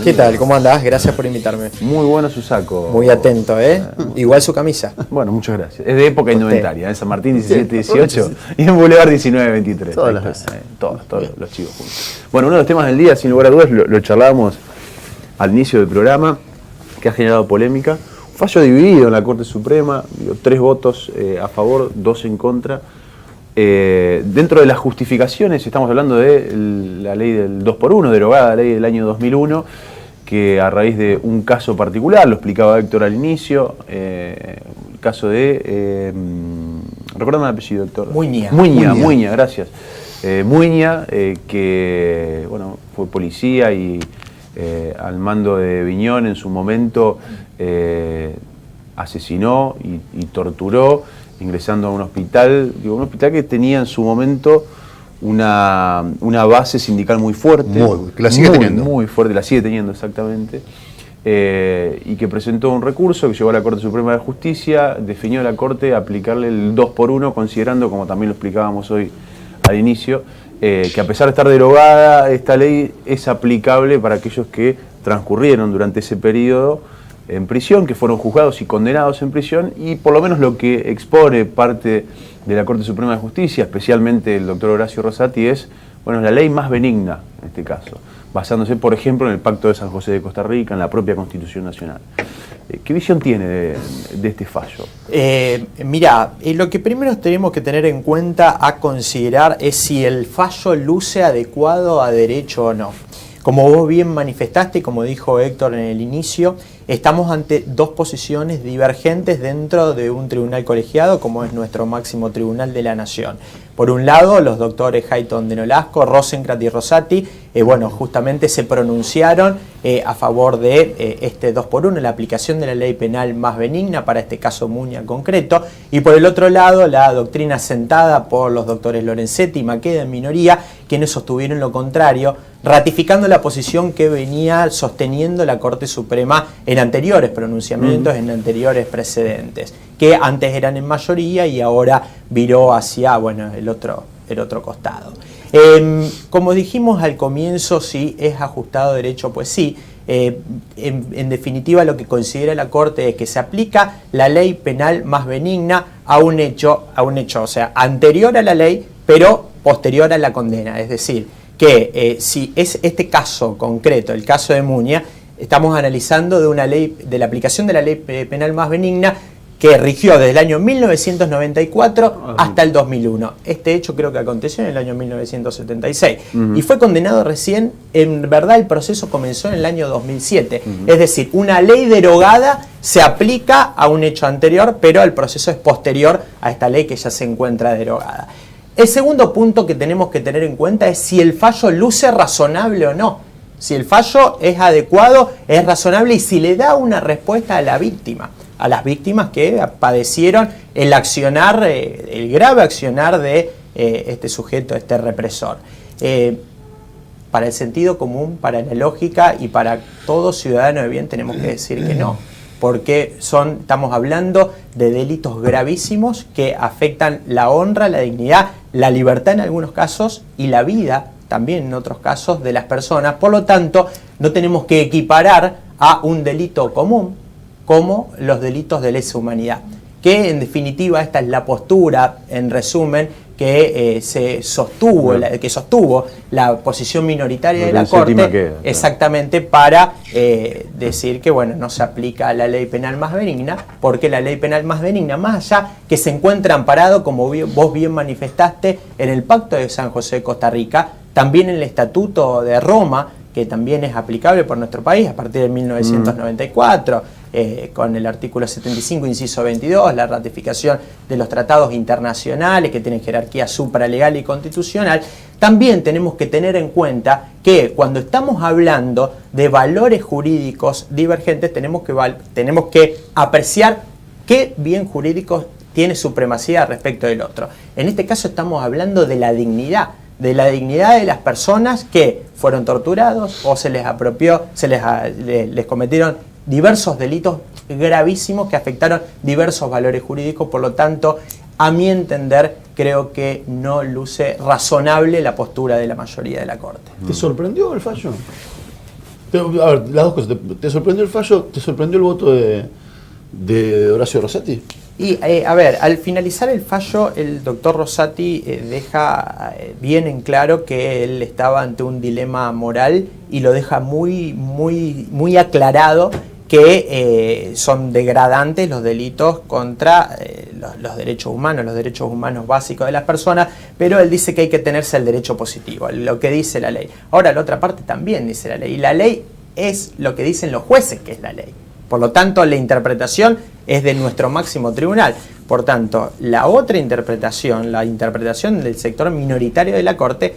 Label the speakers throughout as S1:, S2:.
S1: ¿Qué tal? ¿Cómo andás? Gracias por invitarme.
S2: Muy bueno su saco.
S1: Muy atento, ¿eh? Igual su camisa.
S2: Bueno, muchas gracias. Es de época indumentaria, en San Martín 17-18 y en Boulevard 19-23.
S3: Todas las veces.
S2: Todos los chicos juntos. Bueno, uno de los temas del día, sin lugar a dudas, lo charlábamos al inicio del programa, que ha generado polémica. Un fallo dividido en la Corte Suprema, 3 votos a favor, 2 en contra. Dentro de las justificaciones, estamos hablando de la ley del 2x1, derogada la ley del año 2001, que a raíz de un caso particular, lo explicaba Héctor al inicio, el caso de... ¿recuerdan el apellido, Héctor? Muiña, gracias. Muiña, que bueno, fue policía y al mando de Viñón en su momento asesinó y torturó, ingresando a un hospital que tenía en su momento una base sindical muy fuerte.
S3: La sigue teniendo.
S2: Muy fuerte, la sigue teniendo exactamente. Y que presentó un recurso que llegó a la Corte Suprema de Justicia, definió la Corte aplicarle el 2x1, considerando, como también lo explicábamos hoy al inicio, que a pesar de estar derogada, esta ley es aplicable para aquellos que transcurrieron durante ese periodo en prisión, que fueron juzgados y condenados en prisión, y por lo menos lo que expone parte de la Corte Suprema de Justicia, especialmente el doctor Horacio Rosati, es la ley más benigna en este caso, basándose, por ejemplo, en el Pacto de San José de Costa Rica, en la propia Constitución Nacional. ¿Qué visión tiene de este fallo?
S1: Mirá, lo que primero tenemos que tener en cuenta a considerar es si el fallo luce adecuado a derecho o no. Como vos bien manifestaste y como dijo Héctor en el inicio, estamos ante dos posiciones divergentes dentro de un tribunal colegiado como es nuestro máximo tribunal de la Nación. Por un lado, los doctores Hayton de Nolasco, Rosenkranz y Rosati, justamente se pronunciaron a favor de este 2x1, la aplicación de la ley penal más benigna para este caso Muiña en concreto. Y por el otro lado, la doctrina sentada por los doctores Lorenzetti y Maqueda en minoría, quienes sostuvieron lo contrario, ratificando la posición que venía sosteniendo la Corte Suprema en anteriores pronunciamientos, en anteriores precedentes, que antes eran en mayoría y ahora viró hacia el otro costado. Como dijimos al comienzo, si es ajustado a derecho, pues sí. En definitiva, lo que considera la Corte es que se aplica la ley penal más benigna a un hecho, o sea, anterior a la ley, pero posterior a la condena. Es decir, que si es este caso concreto, el caso de Muiña, estamos analizando de la aplicación de la ley penal más benigna que rigió desde el año 1994 hasta el 2001. Este hecho creo que aconteció en el año 1976 y fue condenado recién. En verdad el proceso comenzó en el año 2007. Es decir, una ley derogada se aplica a un hecho anterior, pero el proceso es posterior a esta ley que ya se encuentra derogada. El segundo punto que tenemos que tener en cuenta es si el fallo luce razonable o no. Si el fallo es adecuado, es razonable y si le da una respuesta a la víctima. A las víctimas que padecieron el accionar, el grave accionar de este sujeto, este represor. Para el sentido común, para la lógica y para todo ciudadano de bien tenemos que decir que no, porque estamos hablando de delitos gravísimos que afectan la honra, la dignidad, la libertad en algunos casos y la vida también en otros casos de las personas. Por lo tanto, no tenemos que equiparar a un delito común como los delitos de lesa humanidad, que en definitiva esta es la postura, en resumen, que sostuvo la posición minoritaria de la Corte, exactamente para decir que no se aplica la ley penal más benigna, porque la ley penal más benigna, más allá que se encuentra amparado, como vos bien manifestaste, en el Pacto de San José de Costa Rica, también en el Estatuto de Roma, que también es aplicable por nuestro país a partir de 1994, con el artículo 75, inciso 22, la ratificación de los tratados internacionales que tienen jerarquía supralegal y constitucional. También tenemos que tener en cuenta que cuando estamos hablando de valores jurídicos divergentes, tenemos que apreciar qué bien jurídico tiene supremacía respecto del otro. En este caso estamos hablando de la dignidad de las personas que fueron torturados o se les apropió, les cometieron diversos delitos gravísimos que afectaron diversos valores jurídicos. Por lo tanto, a mi entender, creo que no luce razonable la postura de la mayoría de la Corte.
S3: ¿Te sorprendió el fallo? Pero, a ver, las dos cosas. ¿Te sorprendió el fallo? ¿Te sorprendió el voto de Horacio Rosati?
S1: Y a ver, al finalizar el fallo, el doctor Rosati deja bien en claro que él estaba ante un dilema moral y lo deja muy aclarado que son degradantes los delitos contra los derechos humanos básicos de las personas, pero él dice que hay que tenerse el derecho positivo, lo que dice la ley. Ahora, la otra parte también dice la ley, y la ley es lo que dicen los jueces que es la ley. Por lo tanto, la interpretación es de nuestro máximo tribunal. Por tanto, la otra interpretación, la interpretación del sector minoritario de la Corte,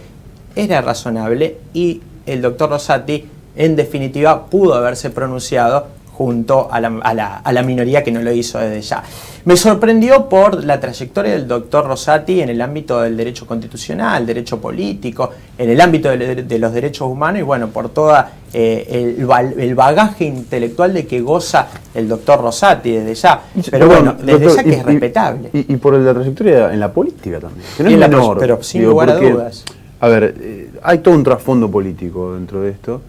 S1: era razonable y el doctor Rosati, en definitiva, pudo haberse pronunciado junto a la minoría que no lo hizo desde ya. Me sorprendió por la trayectoria del doctor Rosati en el ámbito del derecho constitucional, derecho político, en el ámbito de los derechos humanos y bueno, por todo el bagaje intelectual de que goza el doctor Rosati desde ya. Pero bueno, desde
S2: doctor,
S1: ya que es respetable.
S2: Y por la trayectoria en la política también, que no
S1: Y
S2: es
S1: en
S2: menor.
S1: pero sin lugar a dudas.
S2: A ver, hay todo un trasfondo político dentro de esto.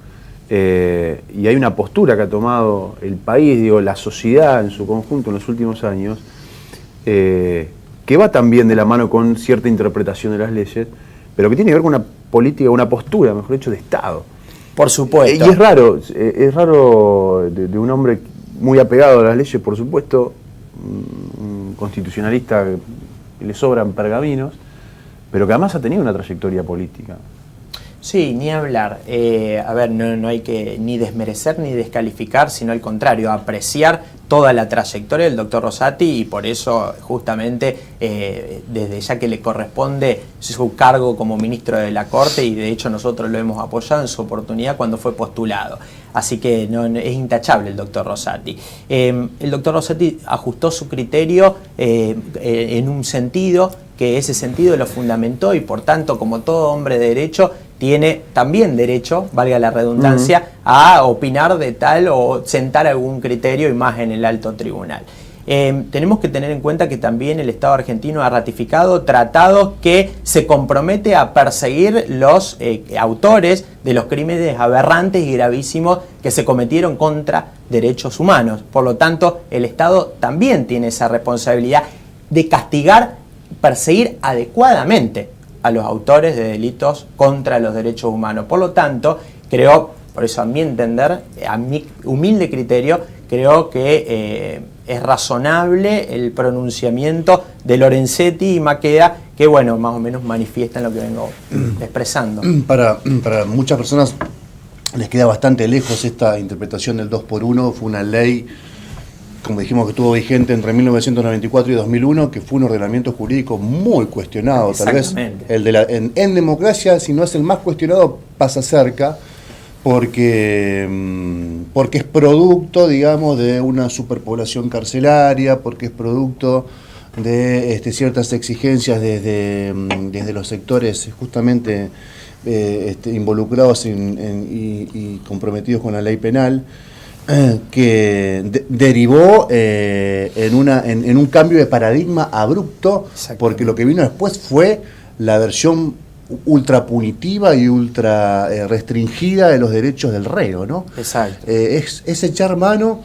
S2: Y hay una postura que ha tomado el país, la sociedad en su conjunto en los últimos años, que va también de la mano con cierta interpretación de las leyes, pero que tiene que ver con una política, una postura, mejor dicho, de Estado.
S1: Por supuesto.
S2: Y es raro de un hombre muy apegado a las leyes, por supuesto, un constitucionalista que le sobran pergaminos, pero que además ha tenido una trayectoria política.
S1: Sí, ni hablar. A ver, no hay que ni desmerecer ni descalificar, sino al contrario, apreciar toda la trayectoria del doctor Rosati y por eso justamente desde ya que le corresponde su cargo como ministro de la Corte y de hecho nosotros lo hemos apoyado en su oportunidad cuando fue postulado. Así que es intachable el doctor Rosati. El doctor Rosati ajustó su criterio en un sentido que ese sentido lo fundamentó y por tanto, como todo hombre de derecho, tiene también derecho, valga la redundancia, a opinar de tal o sentar algún criterio y más en el alto tribunal. Tenemos que tener en cuenta que también el Estado argentino ha ratificado tratados que se compromete a perseguir los autores de los crímenes aberrantes y gravísimos que se cometieron contra derechos humanos. Por lo tanto, el Estado también tiene esa responsabilidad de castigar, perseguir adecuadamente a los autores de delitos contra los derechos humanos. Por lo tanto, creo, por eso a mi entender, a mi humilde criterio, creo que es razonable el pronunciamiento de Lorenzetti y Maqueda, que bueno, más o menos manifiestan lo que vengo expresando.
S3: Para muchas personas les queda bastante lejos esta interpretación del 2x1, fue una ley, como dijimos, que estuvo vigente entre 1994 y 2001, que fue un ordenamiento jurídico muy cuestionado. Tal vez en democracia, si no es el más cuestionado, pasa cerca, porque es producto, digamos, de una superpoblación carcelaria, porque es producto de ciertas exigencias desde los sectores justamente involucrados y comprometidos con la ley penal, que derivó en un cambio de paradigma abrupto, porque lo que vino después fue la versión ultra punitiva y ultra restringida de los derechos del reo, ¿no?
S1: Exacto.
S3: Es echar mano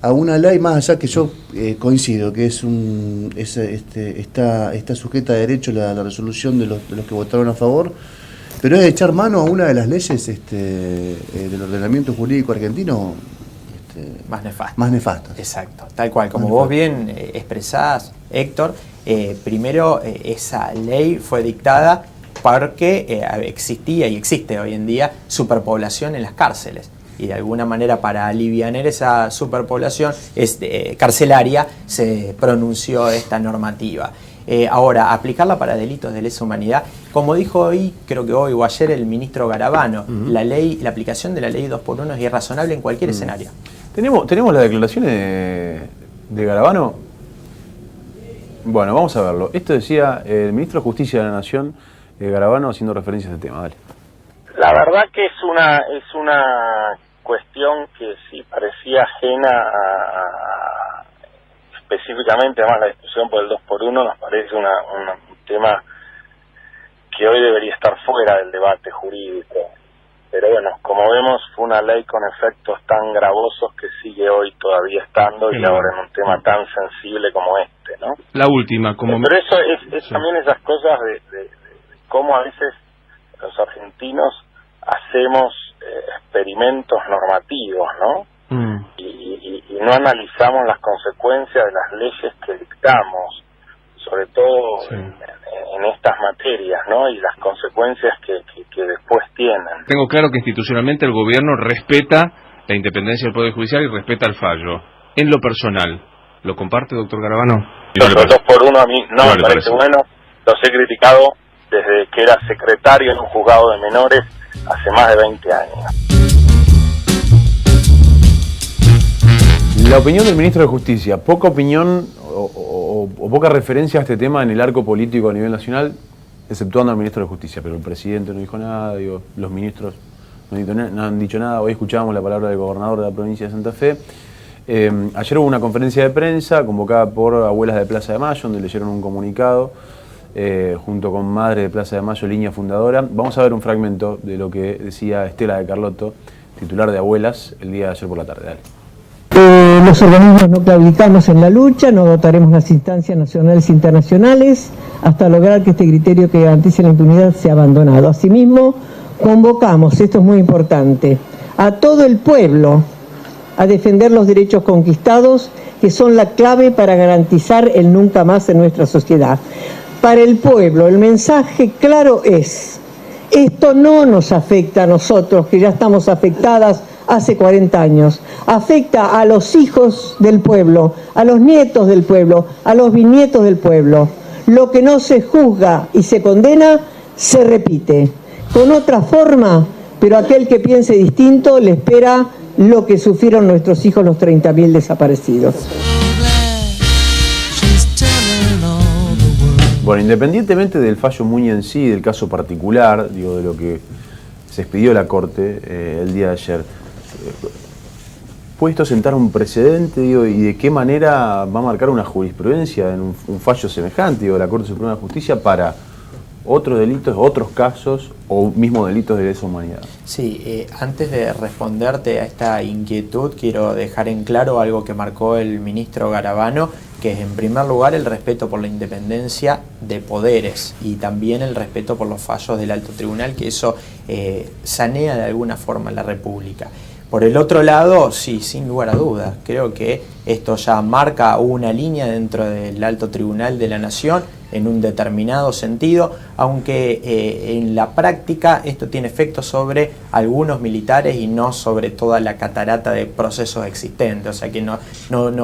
S3: a una ley, más allá que yo coincido que está sujeta a derecho la resolución de los que votaron a favor, pero es echar mano a una de las leyes del ordenamiento jurídico argentino más nefastas.
S1: Exacto, tal cual. Como vos bien expresás, Héctor, primero esa ley fue dictada porque existía y existe hoy en día superpoblación en las cárceles. Y de alguna manera para aliviar esa superpoblación carcelaria se pronunció esta normativa. Ahora, aplicarla para delitos de lesa humanidad, como dijo hoy, creo que hoy o ayer el ministro Garabano, la aplicación de la ley 2x1 es irrazonable en cualquier escenario.
S2: ¿Tenemos las declaraciones de Garabano? Bueno, vamos a verlo. Esto decía el ministro de Justicia de la Nación, Garabano, haciendo referencia a este tema. Dale.
S4: La verdad que es una cuestión que sí parecía ajena específicamente, además la discusión por el 2x1 nos parece un tema que hoy debería estar fuera del debate jurídico. pero bueno, como vemos, fue una ley con efectos tan gravosos que sigue hoy todavía estando, y ahora en un tema tan sensible como este, ¿no?
S5: La última, como...
S4: Pero eso es
S5: Sí.
S4: también esas cosas de cómo a veces los argentinos hacemos experimentos normativos, ¿no? Y no analizamos las consecuencias de las leyes que dictamos, sobre todo
S5: Sí.
S4: en estas materias, ¿no? Y las consecuencias que después tienen.
S5: Tengo claro que institucionalmente el gobierno respeta la independencia del Poder Judicial y respeta el fallo. En lo personal, ¿lo comparte, doctor Garabano?
S4: Los 2x1 a mí no me parece
S5: parece
S4: bueno, los he criticado desde que era secretario en un juzgado de menores hace más de 20 años.
S2: La opinión del ministro de Justicia, poca opinión o poca referencia a este tema en el arco político a nivel nacional, exceptuando al ministro de Justicia, pero el presidente no dijo nada, digo, los ministros no han dicho nada. Hoy escuchábamos la palabra del gobernador de la provincia de Santa Fe. Ayer hubo una conferencia de prensa convocada por Abuelas de Plaza de Mayo, donde leyeron un comunicado junto con Madre de Plaza de Mayo, línea fundadora. Vamos a ver un fragmento de lo que decía Estela de Carlotto, titular de Abuelas, el día de ayer por la tarde. Dale.
S6: Los organismos no claudicamos en la lucha, no dotaremos las instancias nacionales e internacionales hasta lograr que este criterio que garantice la impunidad sea abandonado. Asimismo, convocamos, esto es muy importante, a todo el pueblo a defender los derechos conquistados, que son la clave para garantizar el nunca más en nuestra sociedad. Para el pueblo, el mensaje claro es: esto no nos afecta a nosotros, que ya estamos afectadas hace 40 años. Afecta a los hijos del pueblo, a los nietos del pueblo, a los bisnietos del pueblo. Lo que no se juzga y se condena, se repite. Con otra forma, pero aquel que piense distinto le espera lo que sufrieron nuestros hijos, los 30.000 desaparecidos.
S2: Bueno, independientemente del fallo Muñe en sí, del caso particular, digo, de lo que se expidió la Corte el día de ayer, ¿puede esto sentar un precedente, digo, y de qué manera va a marcar una jurisprudencia en un fallo semejante, digo, de la Corte Suprema de Justicia para otros delitos, otros casos o mismo delitos de lesa humanidad?
S1: Sí, antes de responderte a esta inquietud, quiero dejar en claro algo que marcó el ministro Garabano, que es en primer lugar el respeto por la independencia de poderes y también el respeto por los fallos del alto tribunal, que eso sanea de alguna forma la República. Por el otro lado, sí, sin lugar a dudas, creo que esto ya marca una línea dentro del alto tribunal de la Nación en un determinado sentido, aunque en la práctica esto tiene efectos sobre algunos militares y no sobre toda la catarata de procesos existentes. O sea que no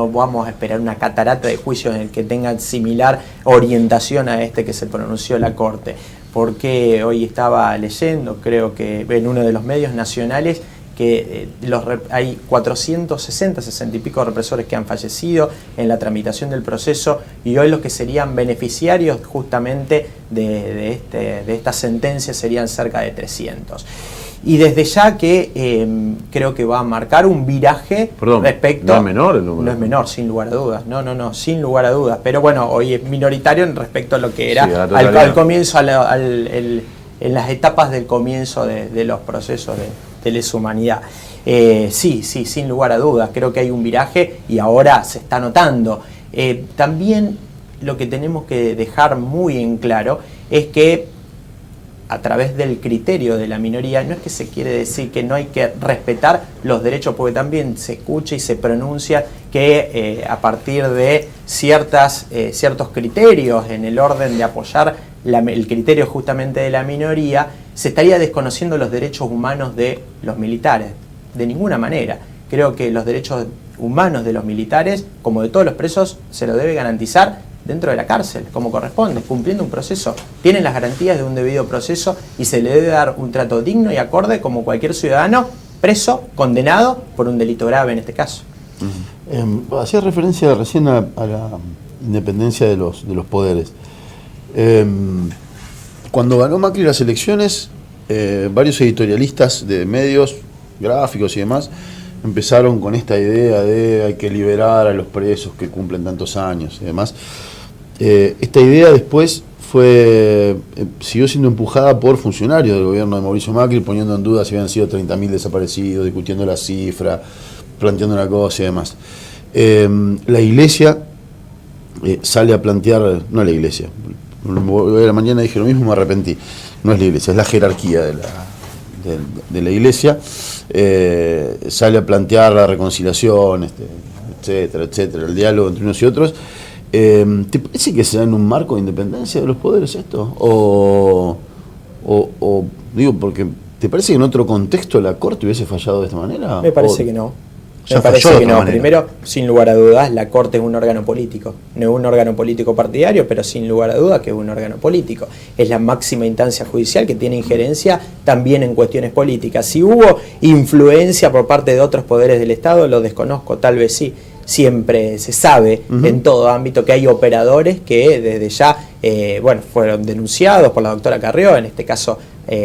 S1: vamos a esperar una catarata de juicios en el que tengan similar orientación a este que se pronunció la Corte. Porque hoy estaba leyendo, creo que en uno de los medios nacionales, que hay 60 y pico represores que han fallecido en la tramitación del proceso, y hoy los que serían beneficiarios justamente de esta sentencia serían cerca de 300. Y desde ya que creo que va a marcar un viraje.
S2: Perdón,
S1: respecto...
S2: ¿no es menor el número?
S1: No es menor, sin lugar a dudas. No, sin lugar a dudas. Pero bueno, hoy es minoritario en respecto a lo que era al comienzo, en las etapas del comienzo de los procesos de lesa humanidad. Sí, sin lugar a dudas, creo que hay un viraje y ahora se está notando. También lo que tenemos que dejar muy en claro es que a través del criterio de la minoría no es que se quiere decir que no hay que respetar los derechos, porque también se escucha y se pronuncia que a partir de ciertos criterios en el orden de apoyar el criterio justamente de la minoría, se estaría desconociendo los derechos humanos de los militares. De ninguna manera. Creo que los derechos humanos de los militares, como de todos los presos, se lo debe garantizar dentro de la cárcel, como corresponde, cumpliendo un proceso. Tienen las garantías de un debido proceso y se le debe dar un trato digno y acorde como cualquier ciudadano preso, condenado por un delito grave en este caso.
S3: Hacía referencia recién a la independencia de los poderes. Cuando ganó Macri las elecciones, varios editorialistas de medios, gráficos y demás, empezaron con esta idea de hay que liberar a los presos que cumplen tantos años y demás. Esta idea después siguió siendo empujada por funcionarios del gobierno de Mauricio Macri, poniendo en duda si habían sido 30.000 desaparecidos, discutiendo la cifra, planteando una cosa y demás. La iglesia sale a plantear, no la iglesia, hoy a la mañana dije lo mismo, me arrepentí, no es la iglesia, es la jerarquía de la iglesia, sale a plantear la reconciliación, etcétera, etcétera, el diálogo entre unos y otros. ¿Te parece que se da en un marco de independencia de los poderes esto? O digo, porque ¿te parece que en otro contexto la Corte hubiese fallado de esta manera?
S1: Me parece que no.
S3: Ya
S1: Me parece
S3: falló de
S1: que
S3: otra
S1: no.
S3: manera.
S1: Primero, sin lugar a dudas, la Corte es un órgano político. No es un órgano político partidario, pero sin lugar a dudas que es un órgano político. Es la máxima instancia judicial que tiene injerencia también en cuestiones políticas. Si hubo influencia por parte de otros poderes del Estado, lo desconozco, tal vez sí. Siempre se sabe en todo ámbito que hay operadores que desde ya fueron denunciados por la doctora Carrió, en este caso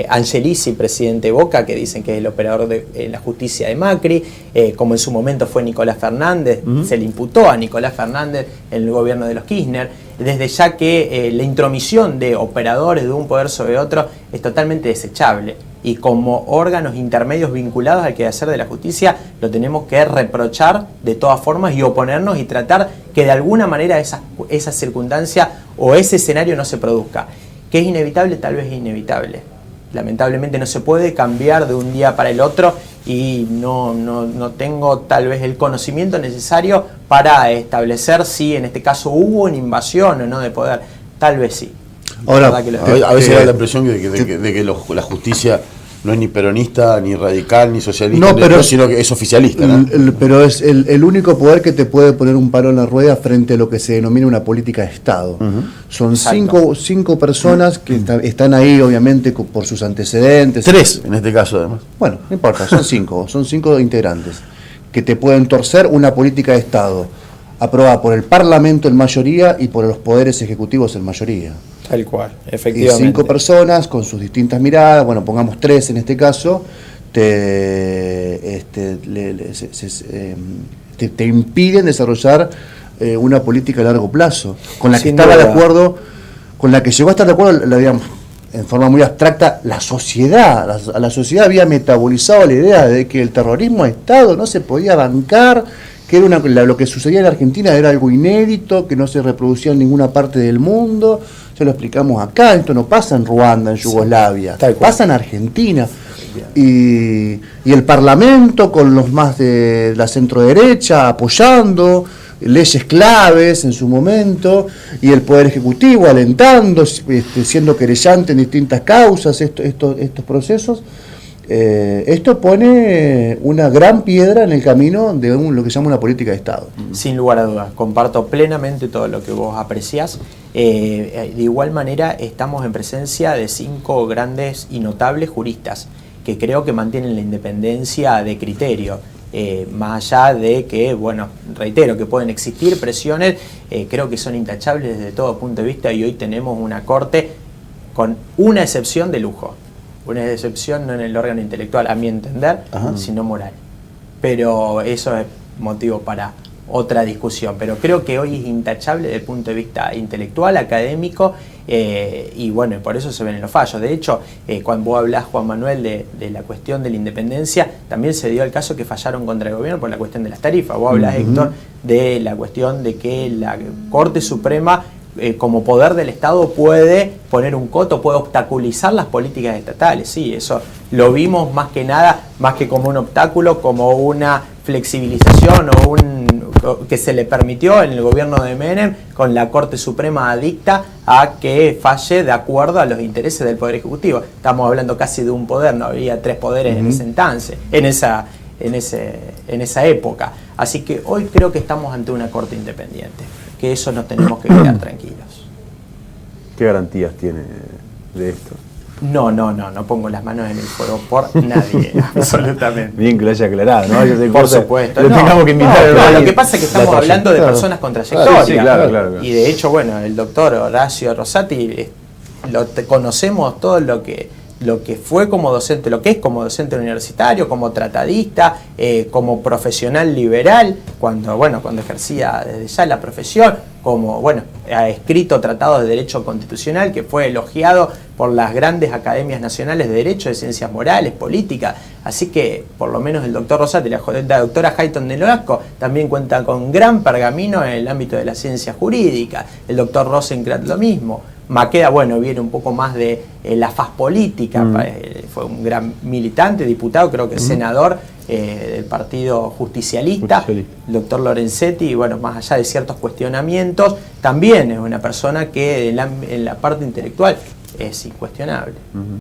S1: Angelici, presidente Boca, que dicen que es el operador de la justicia de Macri, como en su momento fue Nicolás Fernández, se le imputó a Nicolás Fernández en el gobierno de los Kirchner, desde ya que la intromisión de operadores de un poder sobre otro es totalmente desechable. Y como órganos intermedios vinculados al quehacer de la justicia, lo tenemos que reprochar de todas formas y oponernos y tratar que de alguna manera esa circunstancia o ese escenario no se produzca. ¿Que es inevitable? Tal vez es inevitable. Lamentablemente no se puede cambiar de un día para el otro y no tengo tal vez el conocimiento necesario para establecer si en este caso hubo una invasión o no de poder. Tal vez sí.
S3: Ahora, a veces da la impresión de que la justicia no es ni peronista, ni radical, ni socialista, sino que es oficialista, ¿no? Pero es el único poder que te puede poner un palo en la rueda frente a lo que se denomina una política de Estado. Son cinco personas que están ahí, obviamente, por sus antecedentes. 3, en este caso, además. Bueno, no importa, son 5 integrantes que te pueden torcer una política de Estado aprobada por el Parlamento en mayoría y por los poderes ejecutivos en mayoría.
S1: Tal cual, efectivamente.
S3: Y 5 personas con sus distintas miradas, bueno, pongamos 3 en este caso, te impiden desarrollar una política a largo plazo, con la que estaba de acuerdo, con la que llegó a estar de acuerdo, digamos, en forma muy abstracta, la sociedad. La sociedad había metabolizado la idea de que el terrorismo de Estado no se podía bancar, que era lo que sucedía en Argentina era algo inédito, que no se reproducía en ninguna parte del mundo. Ya lo explicamos acá, esto no pasa en Ruanda, en Yugoslavia, pasa en Argentina. Y el Parlamento con los más de la centroderecha apoyando leyes claves en su momento, y el Poder Ejecutivo alentando, siendo querellante en distintas causas estos procesos. Esto pone una gran piedra en el camino de lo que se llama una política de Estado.
S1: Sin lugar a dudas, comparto plenamente todo lo que vos apreciás. De igual manera, estamos en presencia de 5 grandes y notables juristas que creo que mantienen la independencia de criterio. Más allá de que, bueno, reitero, que pueden existir presiones, creo que son intachables desde todo punto de vista, y hoy tenemos una corte con una excepción de lujo. Una excepción no en el órgano intelectual, a mi entender, sino moral. Pero eso es motivo para otra discusión. Pero creo que hoy es intachable desde el punto de vista intelectual, académico, y bueno, por eso se ven en los fallos. De hecho, cuando vos hablás, Juan Manuel, de la cuestión de la independencia, también se dio el caso que fallaron contra el gobierno por la cuestión de las tarifas. Vos hablás, Héctor, de la cuestión de que la Corte Suprema, como poder del Estado, puede poner un coto, puede obstaculizar las políticas estatales. Sí, eso lo vimos más que nada, más que como un obstáculo, como una flexibilización que se le permitió en el gobierno de Menem, con la Corte Suprema adicta a que falle de acuerdo a los intereses del Poder Ejecutivo. Estamos hablando casi de un poder, no había 3 poderes en ese entonces, en esa época. Así que hoy creo que estamos ante una Corte independiente, que eso nos tenemos que quedar tranquilos.
S2: ¿Qué garantías tiene de esto?
S1: No pongo las manos en el fuego por nadie, absolutamente.
S2: Bien que lo haya aclarado, ¿no?
S1: Por supuesto.
S2: Lo tengamos que invitar.
S1: Lo que pasa es que estamos hablando de personas con trayectoria.
S2: Sí, claro.
S1: Y de hecho, bueno, el doctor Horacio Rosati, conocemos todo lo que lo que fue como docente, lo que es como docente universitario, como tratadista, como profesional liberal, cuando ejercía desde ya la profesión, como, ha escrito tratados de derecho constitucional que fue elogiado por las grandes academias nacionales de derecho, de ciencias morales, políticas. Así que, por lo menos el doctor Rosati, la doctora Hayton de Nolasco, también cuenta con gran pergamino en el ámbito de la ciencia jurídica. El doctor Rosenkrantz lo mismo. Maqueda, viene un poco más de la faz política, fue un gran militante, diputado, creo que senador del Partido Justicialista. El doctor Lorenzetti, más allá de ciertos cuestionamientos, también es una persona que en la parte intelectual es incuestionable.